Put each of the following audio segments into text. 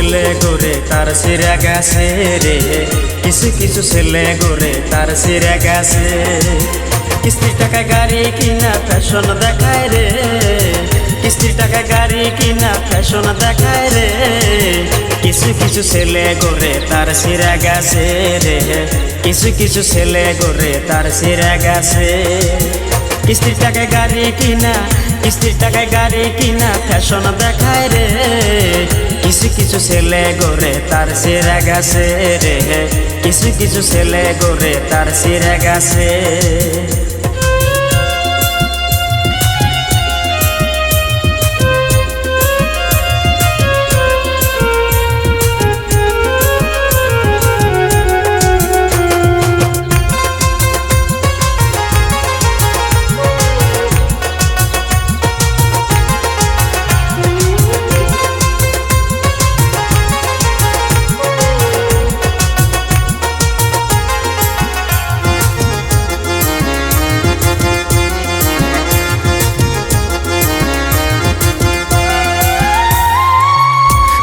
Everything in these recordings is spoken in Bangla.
ছেলে গোরে তার সিরা গেছে রে, কিছু কিছু ছেলে গোরে তার সিরা গেছে। কিস্তির টাকা গাড়ি কিনা ফ্যাশন দেখায় রে, কিস্তির টাকা গাড়ি কিনা ফ্যাশন দেখায় রে, কিছু কিছু ছেলে গোরে তার সিরা গেছে রে, কিছু কিছু ছেলে গোরে তার সিরা গেছে। কিস্তির টাকায় গাড়ি কিনা, কিস্তির টাকায় গাড়ি কিনা ফ্যাশন দেখায় রে, কিছু কিছু ছেলে গোরে তার সিরা গেছে রে, কিছু কিছু ছেলে গোরে তার সিরা গেছে।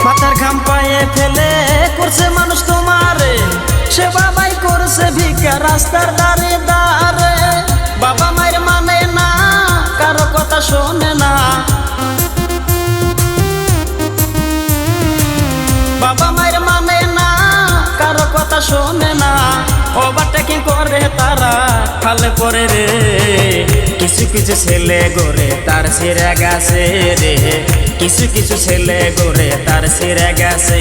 মাথার ঘাম পায়ে ফেলে করছে মানুষ তোমারে, সে বাবাই করছে ভিক্ষা রাস্তার দাঁড়ে দাঁড়ে। বাবা মায়ের মানে না, কারো কথা শোনে না, বাবা মায়ের মানে না, কারো কথা শোনে না। ওভারটেকিং করে তারা খালে পড়ে রে, কিছু কিছু ছেলে গোরে তার সিরা গেছে রে, কিছু কিছু ছেলে গোরে তার সিরা গেছে।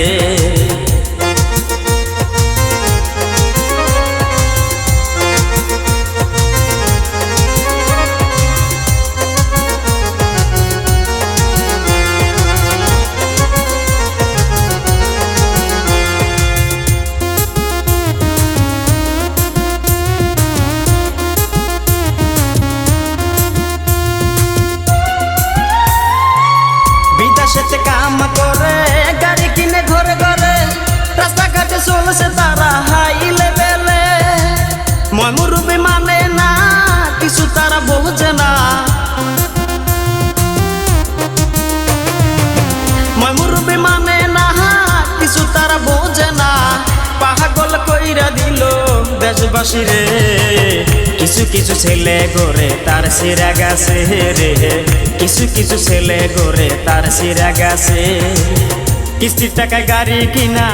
বিদেশেতে কাম করে গাড়ি কিনে ঘরে ঘরে, রাস্তাঘাটে চলছে তারা হাই লেভেলে। ময়মুরুবি মানে না, কিছু তারা বোঝে না, ময়মুরুবি মানে না, কিছু তারা বোঝে না। পাগল কইরা দিল দেশবাসী রে, কিছু কিছু ছেলে গোরে তার সিরা গেছে রে, কিছু কিছু ছেলে গোরে তার সিরা গেছে। কিস্তির টাকায় গাড়ি কিনা,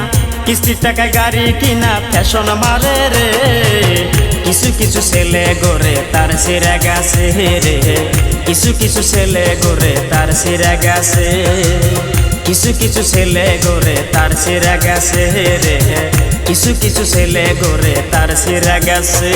কিস্তির টাকায় গাড়ি কিনা ফ্যাশন মারে রে, কিছু কিছু ছেলে গোরে তার সিরা গেছে রে, কিছু কিছু ছেলে গোরে তার সিরা গেছে, কিছু কিছু ছেলে গোরে তার সিরা গেছে রে, কিছু কিছু ছেলে গোরে তার সিরা গেছে।